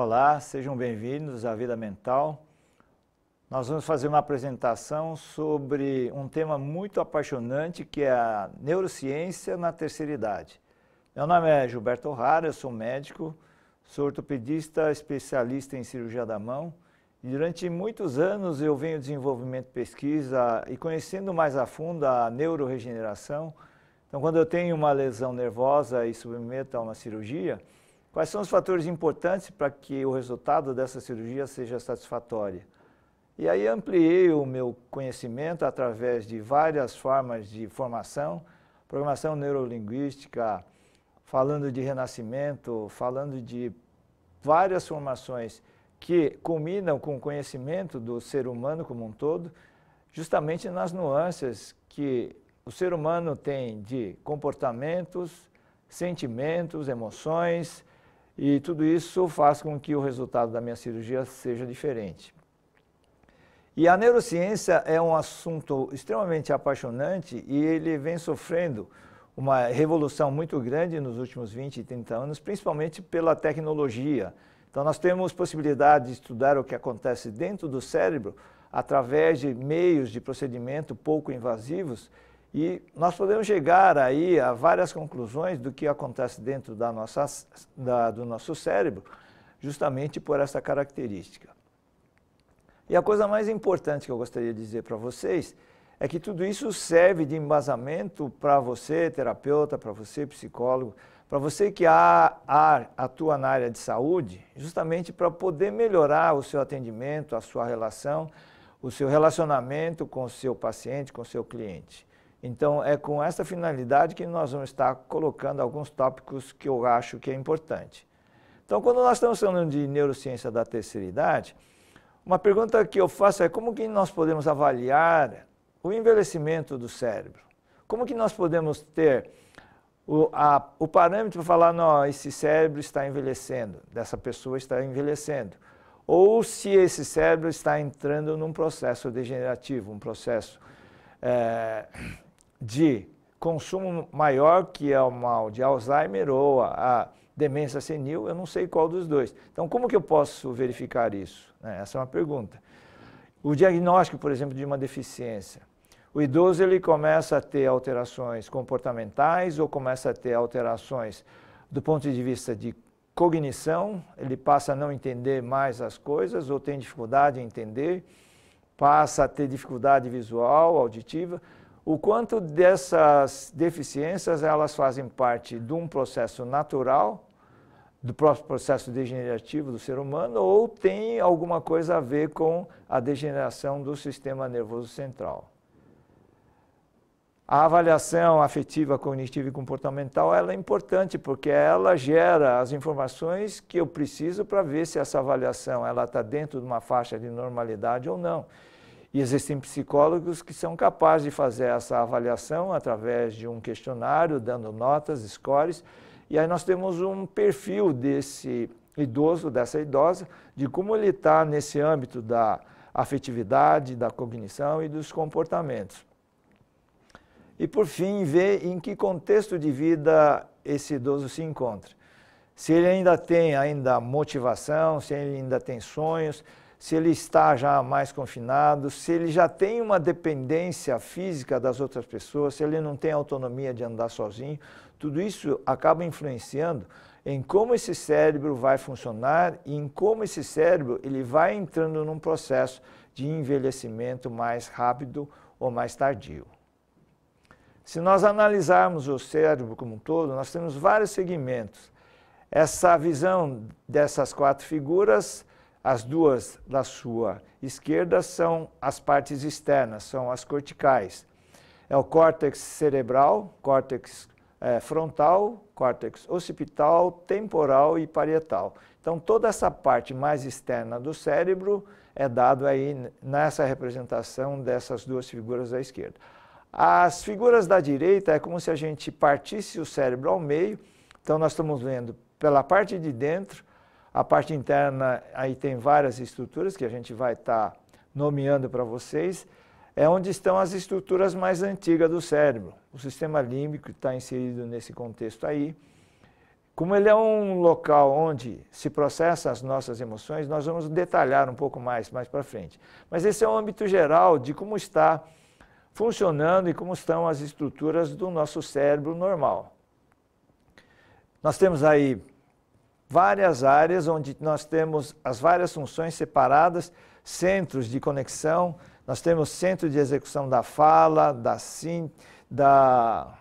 Olá, sejam bem-vindos à Vida Mental. Nós vamos fazer uma apresentação sobre um tema muito apaixonante que é a neurociência na terceira idade. Meu nome é Gilberto O'Hara, eu sou médico, sou ortopedista especialista em cirurgia da mão e durante muitos anos eu venho desenvolvendo pesquisa e conhecendo mais a fundo a neuroregeneração. Então, quando eu tenho uma lesão nervosa e submeto a uma cirurgia, quais são os fatores importantes para que o resultado dessa cirurgia seja satisfatório? E aí ampliei o meu conhecimento através de várias formas de formação, programação neurolinguística, falando de renascimento, falando de várias formações que culminam com o conhecimento do ser humano como um todo, justamente nas nuances que o ser humano tem de comportamentos, sentimentos, emoções, e tudo isso faz com que o resultado da minha cirurgia seja diferente. E a neurociência é um assunto extremamente apaixonante e ele vem sofrendo uma revolução muito grande nos últimos 20 e 30 anos, principalmente pela tecnologia. Então nós temos possibilidade de estudar o que acontece dentro do cérebro através de meios de procedimento pouco invasivos e nós podemos chegar aí a várias conclusões do que acontece dentro do nosso cérebro, justamente por essa característica. E a coisa mais importante que eu gostaria de dizer para vocês é que tudo isso serve de embasamento para você, terapeuta, para você, psicólogo, para você que atua na área de saúde, justamente para poder melhorar o seu atendimento, a sua relação, o seu relacionamento com o seu paciente, com o seu cliente. Então, é com essa finalidade que nós vamos estar colocando alguns tópicos que eu acho que é importante. Então, quando nós estamos falando de neurociência da terceira idade, uma pergunta que eu faço é como que nós podemos avaliar o envelhecimento do cérebro? Como que nós podemos ter o parâmetro para falar, não, esse cérebro está envelhecendo, dessa pessoa está envelhecendo? Ou se esse cérebro está entrando num processo degenerativo, um processo de consumo maior, que é o mal de Alzheimer ou a demência senil, eu não sei qual dos dois. Então, como que eu posso verificar isso? Essa é uma pergunta. O diagnóstico, por exemplo, de uma deficiência. O idoso ele começa a ter alterações comportamentais ou começa a ter alterações do ponto de vista de cognição, ele passa a não entender mais as coisas ou tem dificuldade em entender, passa a ter dificuldade visual, auditiva. O quanto dessas deficiências elas fazem parte de um processo natural, do próprio processo degenerativo do ser humano, ou tem alguma coisa a ver com a degeneração do sistema nervoso central. A avaliação afetiva, cognitiva e comportamental ela é importante porque ela gera as informações que eu preciso para ver se essa avaliação está dentro de uma faixa de normalidade ou não. E existem psicólogos que são capazes de fazer essa avaliação através de um questionário, dando notas, scores, e aí nós temos um perfil desse idoso, dessa idosa, de como ele está nesse âmbito da afetividade, da cognição e dos comportamentos. E por fim, ver em que contexto de vida esse idoso se encontra. Se ele ainda tem motivação, se ele ainda tem sonhos, se ele está já mais confinado, se ele já tem uma dependência física das outras pessoas, se ele não tem autonomia de andar sozinho, tudo isso acaba influenciando em como esse cérebro vai funcionar e em como esse cérebro ele vai entrando num processo de envelhecimento mais rápido ou mais tardio. Se nós analisarmos o cérebro como um todo, nós temos vários segmentos. Essa visão dessas quatro figuras, as duas da sua esquerda são as partes externas, são as corticais. É o córtex cerebral, córtex frontal, córtex occipital, temporal e parietal. Então, toda essa parte mais externa do cérebro é dado aí nessa representação dessas duas figuras da esquerda. As figuras da direita é como se a gente partisse o cérebro ao meio. Então, nós estamos vendo pela parte de dentro, a parte interna, aí tem várias estruturas que a gente vai estar nomeando para vocês, é onde estão as estruturas mais antigas do cérebro. O sistema límbico está inserido nesse contexto aí, Como ele é um local onde se processam as nossas emoções, nós vamos detalhar um pouco mais para frente. Mas esse é um âmbito geral de como está funcionando e como estão as estruturas do nosso cérebro normal. Nós temos aí várias áreas onde nós temos as várias funções separadas, centros de conexão, nós temos centro de execução da fala, da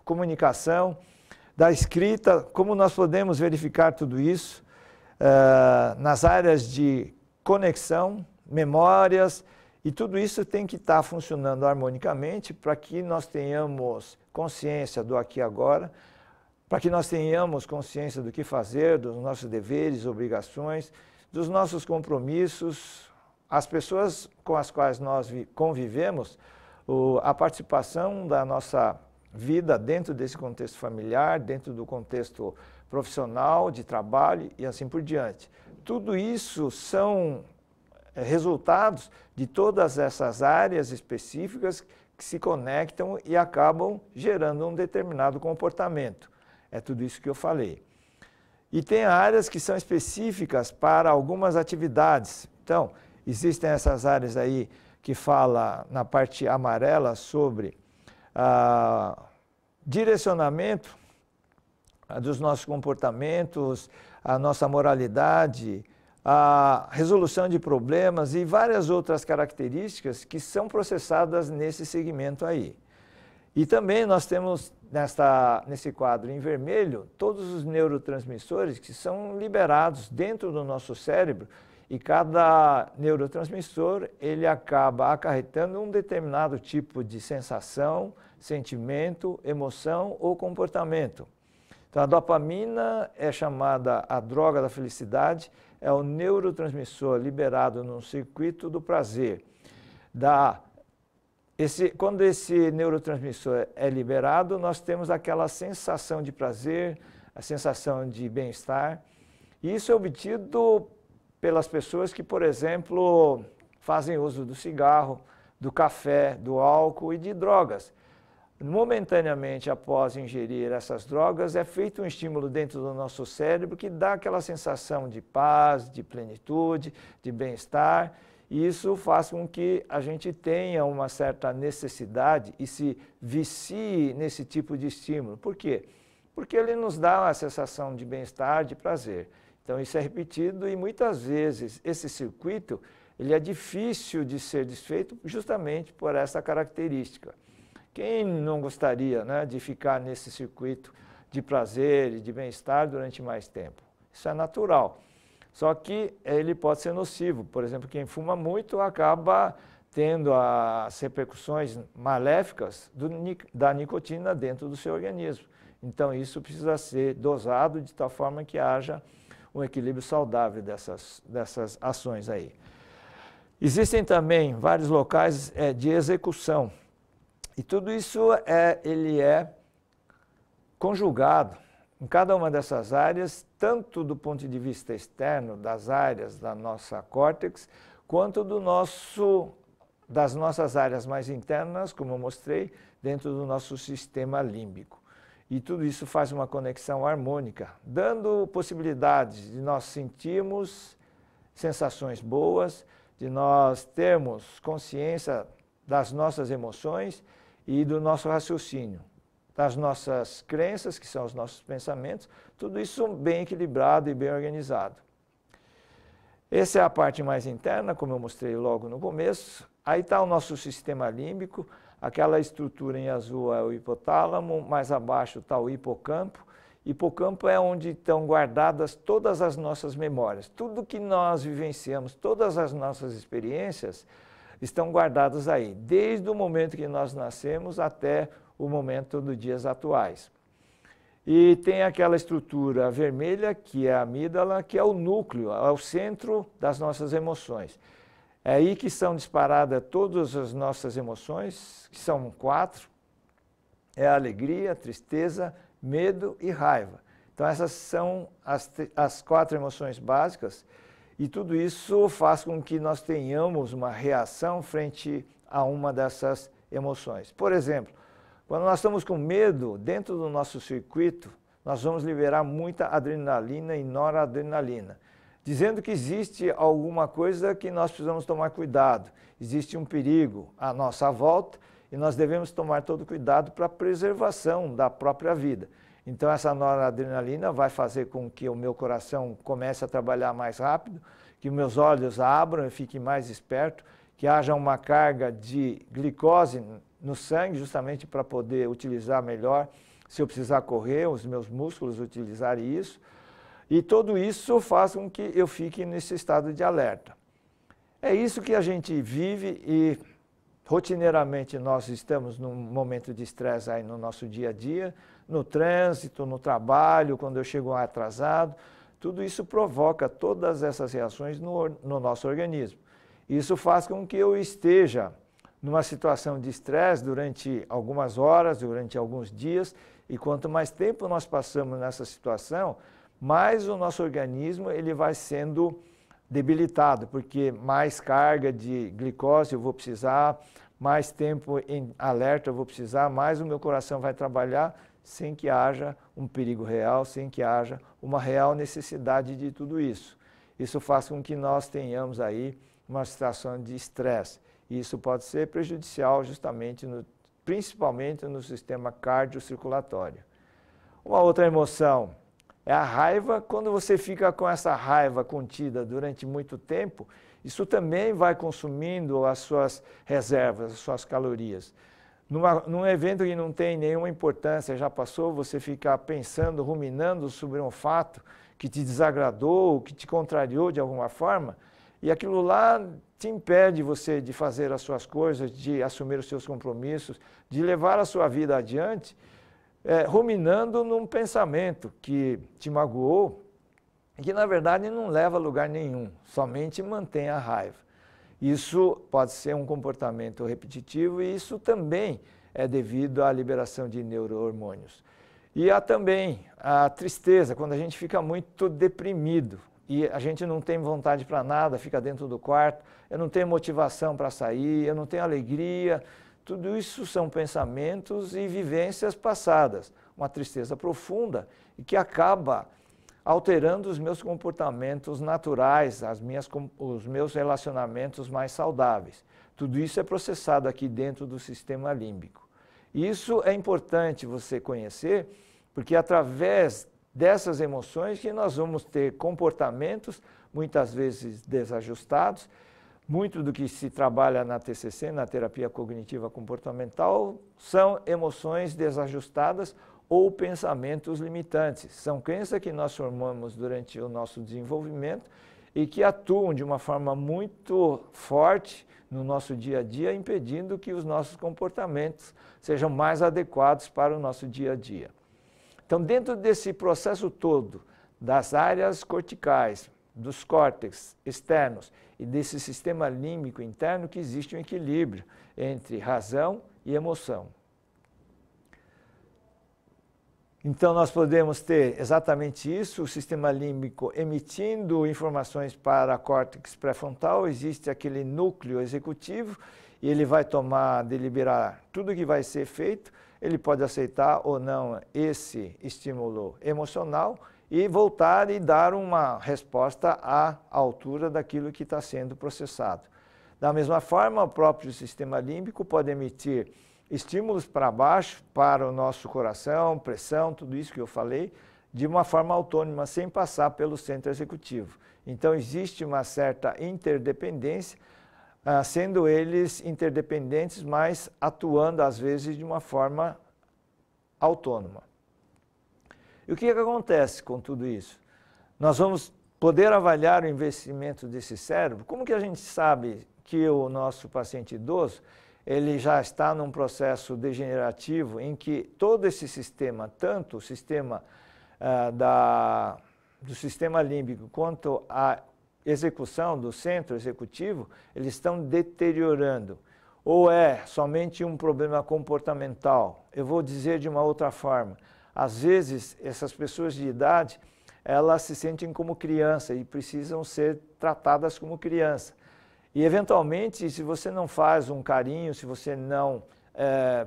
comunicação, da escrita. Como nós podemos verificar tudo isso? Nas áreas de conexão, memórias, e tudo isso tem que estar funcionando harmonicamente para que nós tenhamos consciência do aqui e agora, para que nós tenhamos consciência do que fazer, dos nossos deveres, obrigações, dos nossos compromissos, as pessoas com as quais nós convivemos, a participação da nossa vida dentro desse contexto familiar, dentro do contexto profissional, de trabalho e assim por diante. Tudo isso são resultados de todas essas áreas específicas que se conectam e acabam gerando um determinado comportamento. É tudo isso que eu falei. E tem áreas que são específicas para algumas atividades. Então, existem essas áreas aí que fala na parte amarela sobre direcionamento dos nossos comportamentos, a nossa moralidade, a resolução de problemas e várias outras características que são processadas nesse segmento aí. E também nós temos nesse quadro em vermelho todos os neurotransmissores que são liberados dentro do nosso cérebro, e cada neurotransmissor ele acaba acarretando um determinado tipo de sensação, sentimento, emoção ou comportamento. Então a dopamina é chamada a droga da felicidade, é o neurotransmissor liberado no circuito do prazer. Quando esse neurotransmissor é liberado, nós temos aquela sensação de prazer, a sensação de bem-estar. E isso é obtido pelas pessoas que, por exemplo, fazem uso do cigarro, do café, do álcool e de drogas. Momentaneamente, após ingerir essas drogas, é feito um estímulo dentro do nosso cérebro que dá aquela sensação de paz, de plenitude, de bem-estar. E isso faz com que a gente tenha uma certa necessidade e se vicie nesse tipo de estímulo. Por quê? Porque ele nos dá uma sensação de bem-estar, de prazer. Então isso é repetido e muitas vezes esse circuito ele é difícil de ser desfeito justamente por essa característica. Quem não gostaria, né, de ficar nesse circuito de prazer e de bem-estar durante mais tempo? Isso é natural. Só que ele pode ser nocivo. Por exemplo, quem fuma muito acaba tendo as repercussões maléficas da nicotina dentro do seu organismo. Então isso precisa ser dosado de tal forma que haja um equilíbrio saudável dessas ações aí. Existem também vários locais de execução. E tudo isso ele é conjugado em cada uma dessas áreas, tanto do ponto de vista externo, das áreas da nossa córtex, quanto das nossas áreas mais internas, como eu mostrei, dentro do nosso sistema límbico. E tudo isso faz uma conexão harmônica, dando possibilidades de nós sentirmos sensações boas, de nós termos consciência das nossas emoções e do nosso raciocínio, das nossas crenças, que são os nossos pensamentos, tudo isso bem equilibrado e bem organizado. Essa é a parte mais interna, como eu mostrei logo no começo. Aí está o nosso sistema límbico, aquela estrutura em azul é o hipotálamo, mais abaixo está o hipocampo. Hipocampo é onde estão guardadas todas as nossas memórias. Tudo que nós vivenciamos, todas as nossas experiências estão guardadas aí, desde o momento que nós nascemos até o momento dos dias atuais. E tem aquela estrutura vermelha, que é a amígdala, que é o núcleo, é o centro das nossas emoções. É aí que são disparadas todas as nossas emoções, que são 4, é a alegria, tristeza, medo e raiva. Então essas são as 4 emoções básicas e tudo isso faz com que nós tenhamos uma reação frente a uma dessas emoções. Por exemplo, quando nós estamos com medo, dentro do nosso circuito, nós vamos liberar muita adrenalina e noradrenalina, dizendo que existe alguma coisa que nós precisamos tomar cuidado, existe um perigo à nossa volta e nós devemos tomar todo cuidado para a preservação da própria vida. Então essa noradrenalina vai fazer com que o meu coração comece a trabalhar mais rápido, que meus olhos abram e fiquem mais espertos, que haja uma carga de glicose no sangue, justamente para poder utilizar melhor, se eu precisar correr, os meus músculos utilizarem isso. E tudo isso faz com que eu fique nesse estado de alerta. É isso que a gente vive e rotineiramente nós estamos num momento de estresse aí no nosso dia a dia, no trânsito, no trabalho, quando eu chego atrasado. Tudo isso provoca todas essas reações no nosso organismo. Isso faz com que eu esteja numa situação de estresse durante algumas horas, durante alguns dias, e quanto mais tempo nós passamos nessa situação, mais o nosso organismo ele vai sendo debilitado, porque mais carga de glicose eu vou precisar, mais tempo em alerta eu vou precisar, mais o meu coração vai trabalhar sem que haja um perigo real, sem que haja uma real necessidade de tudo isso. Isso faz com que nós tenhamos aí uma situação de estresse. E isso pode ser prejudicial justamente, principalmente no sistema cardiocirculatório. Uma outra emoção é a raiva. Quando você fica com essa raiva contida durante muito tempo, isso também vai consumindo as suas reservas, as suas calorias. Num evento que não tem nenhuma importância, já passou, você fica pensando, ruminando sobre um fato que te desagradou, que te contrariou de alguma forma, e aquilo lá te impede você de fazer as suas coisas, de assumir os seus compromissos, de levar a sua vida adiante, ruminando num pensamento que te magoou e que, na verdade, não leva a lugar nenhum, somente mantém a raiva. Isso pode ser um comportamento repetitivo e isso também é devido à liberação de neurohormônios. E há também a tristeza, quando a gente fica muito deprimido e a gente não tem vontade para nada, fica dentro do quarto, eu não tenho motivação para sair, eu não tenho alegria. Tudo isso são pensamentos e vivências passadas, uma tristeza profunda e que acaba alterando os meus comportamentos naturais, os meus relacionamentos mais saudáveis. Tudo isso é processado aqui dentro do sistema límbico. Isso é importante você conhecer, porque através dessas emoções que nós vamos ter comportamentos, muitas vezes desajustados. Muito do que se trabalha na TCC, na terapia cognitiva comportamental, são emoções desajustadas ou pensamentos limitantes. São crenças que nós formamos durante o nosso desenvolvimento e que atuam de uma forma muito forte no nosso dia a dia, impedindo que os nossos comportamentos sejam mais adequados para o nosso dia a dia. Então, dentro desse processo todo, das áreas corticais, dos córtex externos e desse sistema límbico interno, que existe um equilíbrio entre razão e emoção. Então, nós podemos ter exatamente isso, o sistema límbico emitindo informações para a córtex pré-frontal, existe aquele núcleo executivo e ele vai deliberar tudo que vai ser feito, ele pode aceitar ou não esse estímulo emocional e voltar e dar uma resposta à altura daquilo que está sendo processado. Da mesma forma, o próprio sistema límbico pode emitir estímulos para baixo, para o nosso coração, pressão, tudo isso que eu falei, de uma forma autônoma, sem passar pelo centro executivo. Então, existe uma certa interdependência, sendo eles interdependentes, mas atuando, às vezes, de uma forma autônoma. E o que acontece com tudo isso? Nós vamos poder avaliar o investimento desse cérebro. Como que a gente sabe que o nosso paciente idoso ele já está num processo degenerativo em que todo esse sistema, tanto o sistema do sistema límbico quanto a execução do centro executivo, eles estão deteriorando? Ou é somente um problema comportamental? Eu vou dizer de uma outra forma. Às vezes, essas pessoas de idade, elas se sentem como criança e precisam ser tratadas como criança. E, eventualmente, se você não faz um carinho, se você não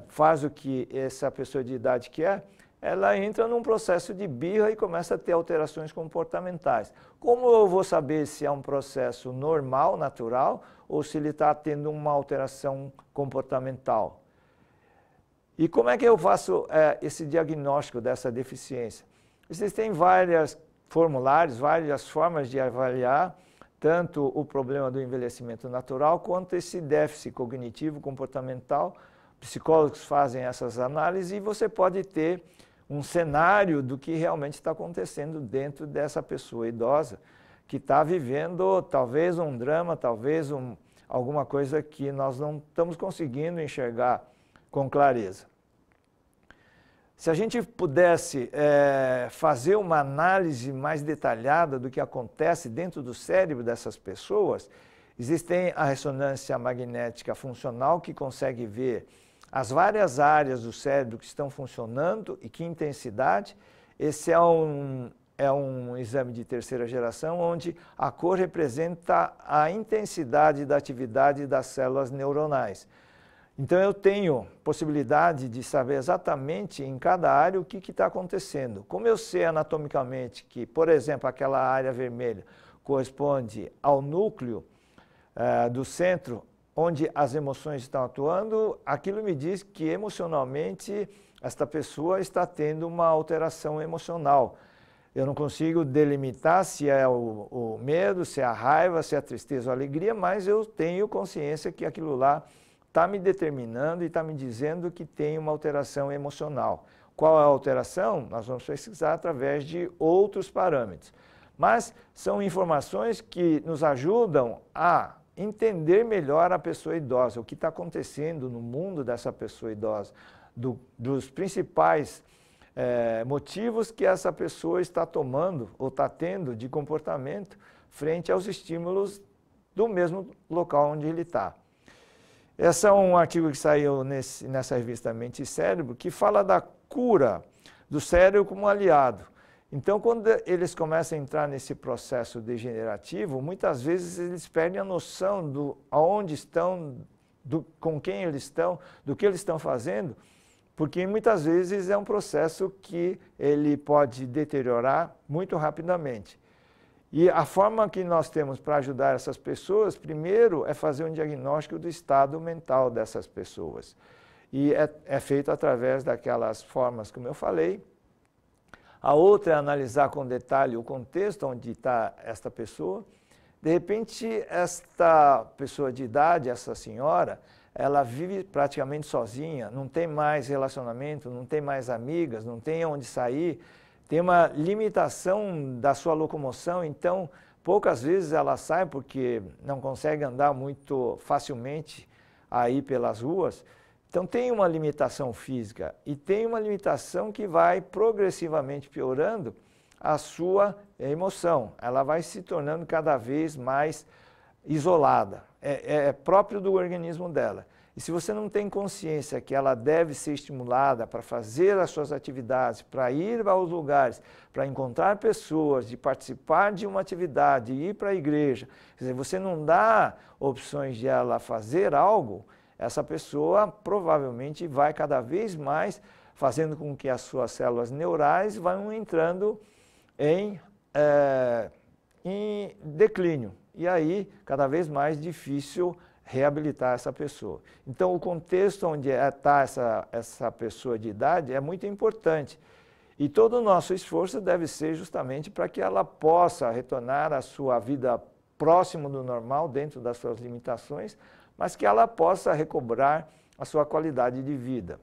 faz o que essa pessoa de idade quer, ela entra num processo de birra e começa a ter alterações comportamentais. Como eu vou saber se é um processo normal, natural, ou se ele está tendo uma alteração comportamental? E como é que eu faço esse diagnóstico dessa deficiência? Existem vários formulários, várias formas de avaliar tanto o problema do envelhecimento natural quanto esse déficit cognitivo comportamental. Psicólogos fazem essas análises e você pode ter um cenário do que realmente está acontecendo dentro dessa pessoa idosa que está vivendo talvez um drama, talvez alguma coisa que nós não estamos conseguindo enxergar com clareza. Se a gente pudesse fazer uma análise mais detalhada do que acontece dentro do cérebro dessas pessoas, existe a ressonância magnética funcional que consegue ver as várias áreas do cérebro que estão funcionando e que intensidade. Esse é um exame de terceira geração, onde a cor representa a intensidade da atividade das células neuronais. Então eu tenho possibilidade de saber exatamente em cada área o que está acontecendo. Como eu sei anatomicamente que, por exemplo, aquela área vermelha corresponde ao núcleo do centro onde as emoções estão atuando, aquilo me diz que emocionalmente esta pessoa está tendo uma alteração emocional. Eu não consigo delimitar se é o medo, se é a raiva, se é a tristeza ou a alegria, mas eu tenho consciência que aquilo lá está me determinando e está me dizendo que tem uma alteração emocional. Qual é a alteração? Nós vamos pesquisar através de outros parâmetros. Mas são informações que nos ajudam a entender melhor a pessoa idosa, o que está acontecendo no mundo dessa pessoa idosa, dos principais motivos que essa pessoa está tomando ou está tendo de comportamento frente aos estímulos do mesmo local onde ele está. Esse é um artigo que saiu nessa revista Mente e Cérebro, que fala da cura do cérebro como aliado. Então, quando eles começam a entrar nesse processo degenerativo, muitas vezes eles perdem a noção do aonde estão, com quem eles estão, do que eles estão fazendo, porque muitas vezes é um processo que ele pode deteriorar muito rapidamente. E a forma que nós temos para ajudar essas pessoas, primeiro, é fazer um diagnóstico do estado mental dessas pessoas. E é feito através daquelas formas, como eu falei. A outra é analisar com detalhe o contexto onde está esta pessoa. De repente, esta pessoa de idade, essa senhora, ela vive praticamente sozinha, não tem mais relacionamento, não tem mais amigas, não tem onde sair, tem uma limitação da sua locomoção, então poucas vezes ela sai porque não consegue andar muito facilmente aí pelas ruas. Então tem uma limitação física e tem uma limitação que vai progressivamente piorando a sua emoção. Ela vai se tornando cada vez mais isolada. É próprio do organismo dela. E se você não tem consciência que ela deve ser estimulada para fazer as suas atividades, para ir aos lugares, para encontrar pessoas, de participar de uma atividade, ir para a igreja, quer dizer, você não dá opções de ela fazer algo, essa pessoa provavelmente vai cada vez mais fazendo com que as suas células neurais vão entrando em declínio. E aí, cada vez mais difícil reabilitar essa pessoa. Então, o contexto onde está essa pessoa de idade é muito importante. E todo o nosso esforço deve ser justamente para que ela possa retornar à sua vida próximo do normal, dentro das suas limitações, mas que ela possa recobrar a sua qualidade de vida.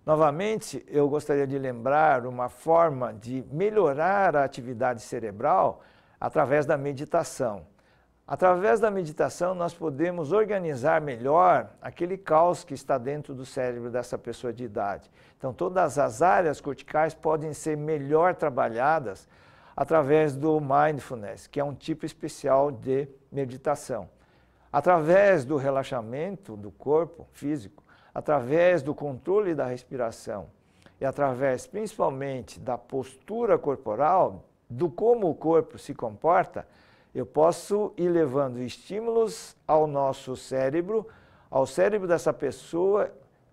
Novamente, eu gostaria de lembrar uma forma de melhorar a atividade cerebral através da meditação. Através da meditação, nós podemos organizar melhor aquele caos que está dentro do cérebro dessa pessoa de idade. Então, todas as áreas corticais podem ser melhor trabalhadas através do mindfulness, que é um tipo especial de meditação. Através do relaxamento do corpo físico, através do controle da respiração e através principalmente da postura corporal, do como o corpo se comporta, eu posso ir levando estímulos ao nosso cérebro, ao cérebro dessa pessoa,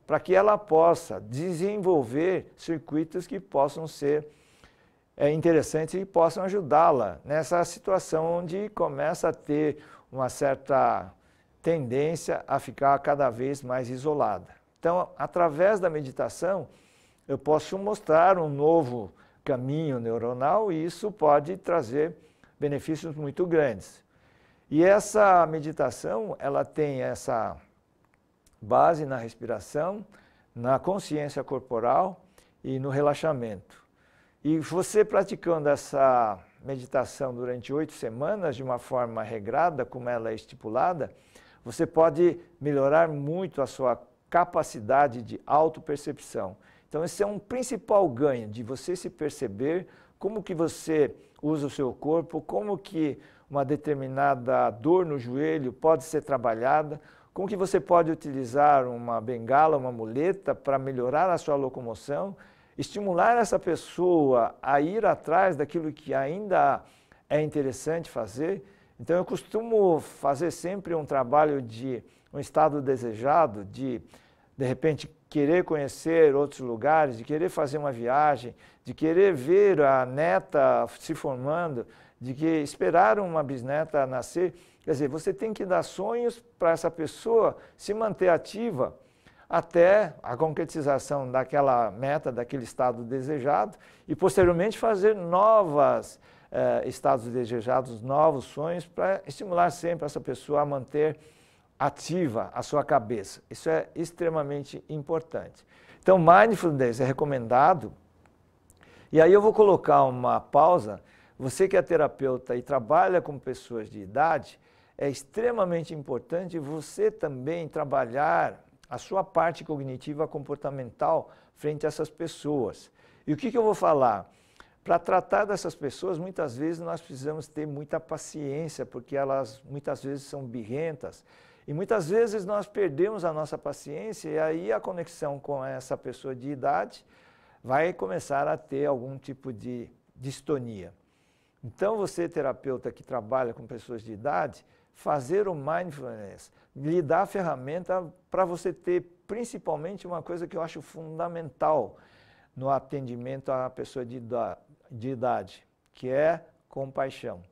para que ela possa desenvolver circuitos que possam ser interessantes e possam ajudá-la nessa situação onde começa a ter uma certa tendência a ficar cada vez mais isolada. Então, através da meditação, eu posso mostrar um novo caminho neuronal e isso pode trazer benefícios muito grandes. E essa meditação, ela tem essa base na respiração, na consciência corporal e no relaxamento. E você praticando essa meditação durante 8 semanas, de uma forma regrada, como ela é estipulada, você pode melhorar muito a sua capacidade de autopercepção. Então, esse é um principal ganho, de você se perceber como que você usa o seu corpo, como que uma determinada dor no joelho pode ser trabalhada, como que você pode utilizar uma bengala, uma muleta para melhorar a sua locomoção, estimular essa pessoa a ir atrás daquilo que ainda é interessante fazer. Então, eu costumo fazer sempre um trabalho de um estado desejado, de repente, querer conhecer outros lugares, de querer fazer uma viagem, de querer ver a neta se formando, de que esperar uma bisneta nascer. Quer dizer, você tem que dar sonhos para essa pessoa se manter ativa até a concretização daquela meta, daquele estado desejado, e posteriormente fazer novos estados desejados, novos sonhos, para estimular sempre essa pessoa a manter ativa a sua cabeça. Isso é extremamente importante. Então, mindfulness é recomendado. E aí eu vou colocar uma pausa. Você que é terapeuta e trabalha com pessoas de idade, é extremamente importante você também trabalhar a sua parte cognitiva comportamental frente a essas pessoas. E o que eu vou falar? Para tratar dessas pessoas, muitas vezes nós precisamos ter muita paciência, porque elas muitas vezes são birrentas. E muitas vezes nós perdemos a nossa paciência e aí a conexão com essa pessoa de idade vai começar a ter algum tipo de distonia. Então, você, terapeuta que trabalha com pessoas de idade, fazer o mindfulness, lhe dá a ferramenta para você ter principalmente uma coisa que eu acho fundamental no atendimento à pessoa de idade, que é compaixão.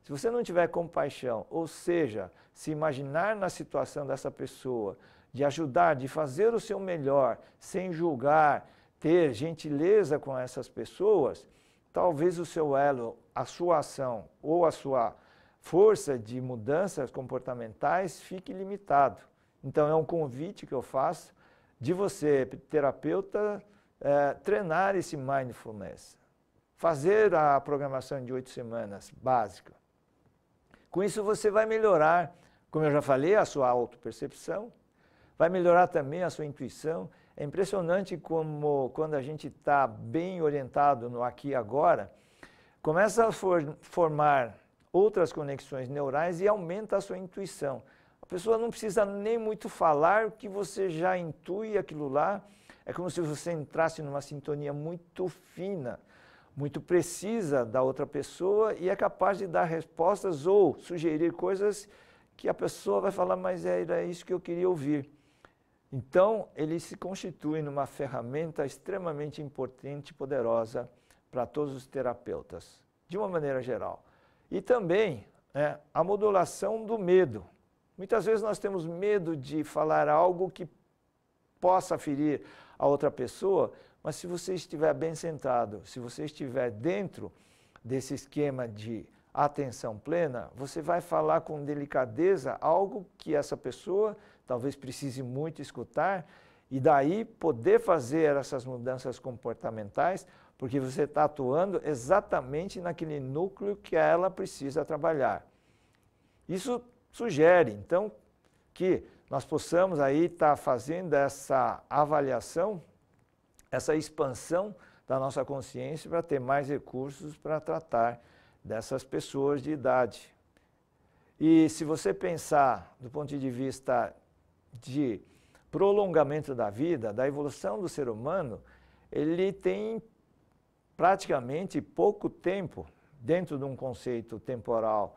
Se você não tiver compaixão, ou seja, se imaginar na situação dessa pessoa, de ajudar, de fazer o seu melhor, sem julgar, ter gentileza com essas pessoas, talvez o seu elo, a sua ação ou a sua força de mudanças comportamentais fique limitado. Então, é um convite que eu faço de você, terapeuta, treinar esse mindfulness, fazer a programação de 8 semanas básica. Com isso, você vai melhorar, como eu já falei, a sua autopercepção, vai melhorar também a sua intuição. É impressionante como, quando a gente está bem orientado no aqui e agora, começa a formar outras conexões neurais e aumenta a sua intuição. A pessoa não precisa nem muito falar, que você já intui aquilo lá. É como se você entrasse numa sintonia muito fina, muito precisa da outra pessoa e é capaz de dar respostas ou sugerir coisas que a pessoa vai falar, mas era isso que eu queria ouvir. Então, ele se constitui numa ferramenta extremamente importante e poderosa para todos os terapeutas, de uma maneira geral. E também a modulação do medo. Muitas vezes nós temos medo de falar algo que possa ferir a outra pessoa, mas se você estiver bem centrado, se você estiver dentro desse esquema de atenção plena, você vai falar com delicadeza algo que essa pessoa talvez precise muito escutar e daí poder fazer essas mudanças comportamentais, porque você está atuando exatamente naquele núcleo que ela precisa trabalhar. Isso sugere, então, que nós possamos aí estar fazendo essa avaliação, essa expansão da nossa consciência para ter mais recursos para tratar dessas pessoas de idade. E se você pensar do ponto de vista de prolongamento da vida, da evolução do ser humano, ele tem praticamente pouco tempo, dentro de um conceito temporal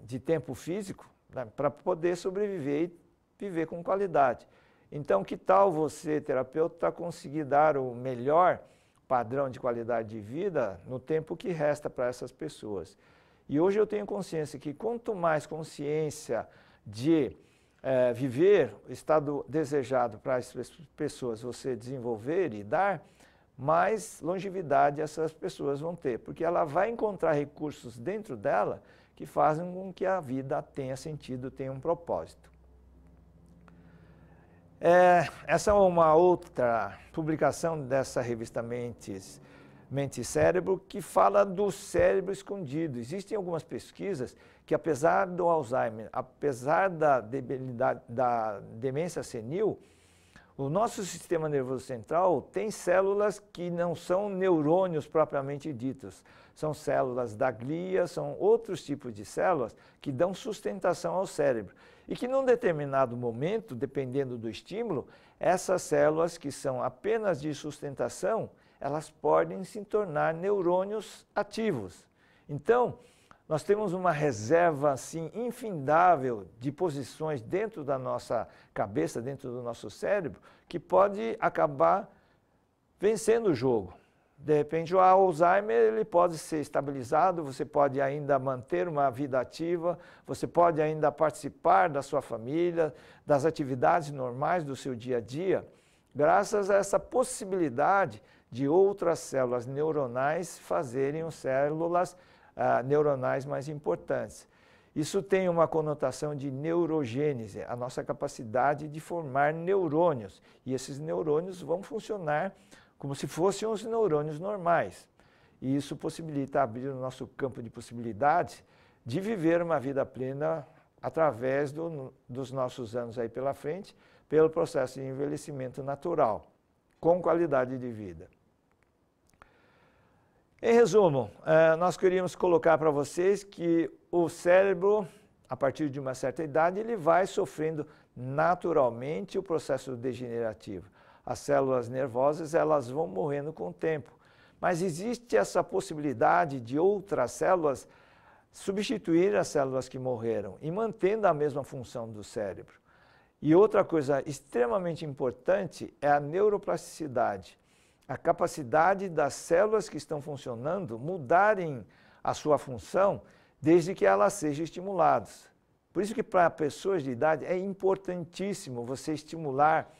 de tempo físico, né, para poder sobreviver e viver com qualidade. Então, que tal você, terapeuta, conseguir dar o melhor padrão de qualidade de vida no tempo que resta para essas pessoas? E hoje eu tenho consciência que quanto mais consciência de viver o estado desejado para as pessoas você desenvolver e dar, mais longevidade essas pessoas vão ter, porque ela vai encontrar recursos dentro dela que fazem com que a vida tenha sentido, tenha um propósito. Essa é uma outra publicação dessa revista Mente e Cérebro, que fala do cérebro escondido. Existem algumas pesquisas que, apesar do Alzheimer, apesar da debilidade, da demência senil, o nosso sistema nervoso central tem células que não são neurônios propriamente ditos. São células da glia, são outros tipos de células que dão sustentação ao cérebro. E que num determinado momento, dependendo do estímulo, essas células que são apenas de sustentação, elas podem se tornar neurônios ativos. Então, nós temos uma reserva assim infindável de posições dentro da nossa cabeça, dentro do nosso cérebro, que pode acabar vencendo o jogo. De repente, o Alzheimer ele pode ser estabilizado, você pode ainda manter uma vida ativa, você pode ainda participar da sua família, das atividades normais do seu dia a dia, graças a essa possibilidade de outras células neuronais fazerem as células neuronais mais importantes. Isso tem uma conotação de neurogênese, a nossa capacidade de formar neurônios. E esses neurônios vão funcionar como se fossem os neurônios normais. E isso possibilita abrir o nosso campo de possibilidades de viver uma vida plena através dos nossos anos aí pela frente, pelo processo de envelhecimento natural, com qualidade de vida. Em resumo, nós queríamos colocar para vocês que o cérebro, a partir de uma certa idade, ele vai sofrendo naturalmente o processo degenerativo. As células nervosas, elas vão morrendo com o tempo. Mas existe essa possibilidade de outras células substituir as células que morreram e mantendo a mesma função do cérebro. E outra coisa extremamente importante é a neuroplasticidade. A capacidade das células que estão funcionando mudarem a sua função desde que elas sejam estimuladas. Por isso que para pessoas de idade é importantíssimo você estimular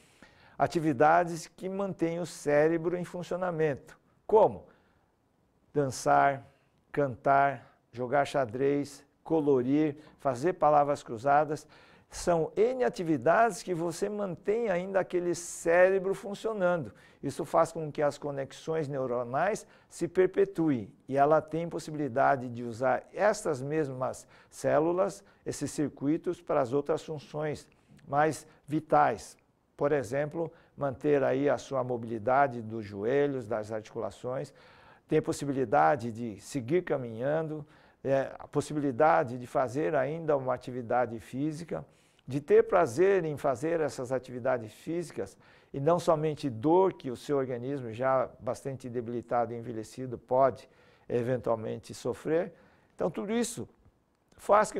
atividades que mantêm o cérebro em funcionamento. Como? Dançar, cantar, jogar xadrez, colorir, fazer palavras cruzadas. São N atividades que você mantém ainda aquele cérebro funcionando. Isso faz com que as conexões neuronais se perpetuem e ela tem possibilidade de usar essas mesmas células, esses circuitos, para as outras funções mais vitais. Por exemplo, manter aí a sua mobilidade dos joelhos, das articulações, tem possibilidade de seguir caminhando, a possibilidade de fazer ainda uma atividade física, de ter prazer em fazer essas atividades físicas e não somente dor que o seu organismo já bastante debilitado e envelhecido pode eventualmente sofrer. Então tudo isso faz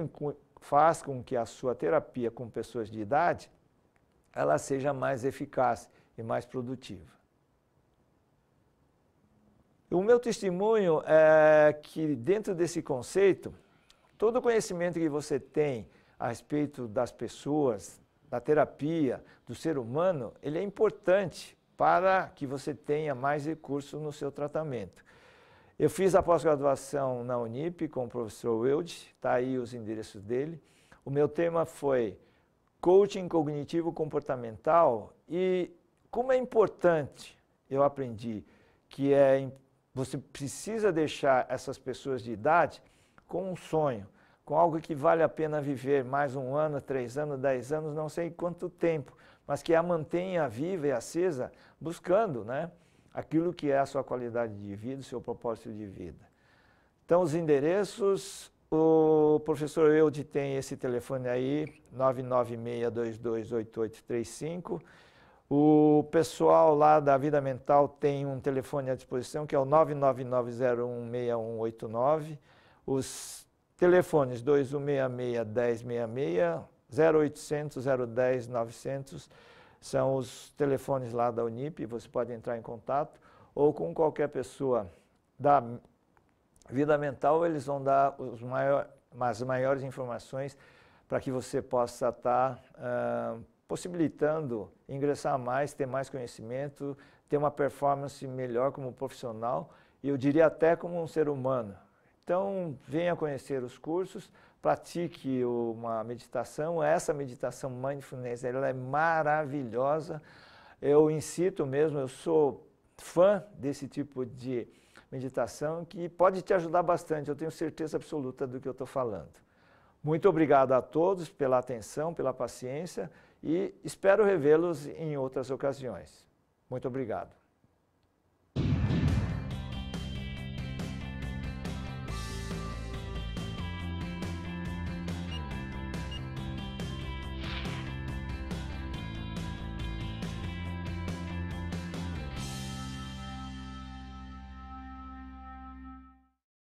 com que a sua terapia com pessoas de idade ela seja mais eficaz e mais produtiva. O meu testemunho é que dentro desse conceito, todo o conhecimento que você tem a respeito das pessoas, da terapia, do ser humano, ele é importante para que você tenha mais recursos no seu tratamento. Eu fiz a pós-graduação na Unip com o professor Weld, está aí os endereços dele. O meu tema foi Coaching Cognitivo Comportamental e como é importante, eu aprendi, que você precisa deixar essas pessoas de idade com um sonho, com algo que vale a pena viver mais 1 ano, 3 anos, 10 anos, não sei quanto tempo, mas que a mantenha viva e acesa, buscando, né, aquilo que é a sua qualidade de vida, o seu propósito de vida. Então, os endereços, o professor Eude tem esse telefone aí, 996228835. O pessoal lá da Vida Mental tem um telefone à disposição, que é o 999016189. Os telefones 2166-1066, 0800 010 900 São os telefones lá da Unip, você pode entrar em contato, ou com qualquer pessoa da Vida Mental, eles vão dar as maiores informações para que você possa estar possibilitando ingressar mais, ter mais conhecimento, ter uma performance melhor como profissional e eu diria até como um ser humano. Então, venha conhecer os cursos, pratique uma meditação. Essa meditação Mindfulness, ela é maravilhosa. Eu incito mesmo, eu sou fã desse tipo de meditação que pode te ajudar bastante. Eu tenho certeza absoluta do que eu estou falando. Muito obrigado a todos pela atenção, pela paciência e espero revê-los em outras ocasiões. Muito obrigado.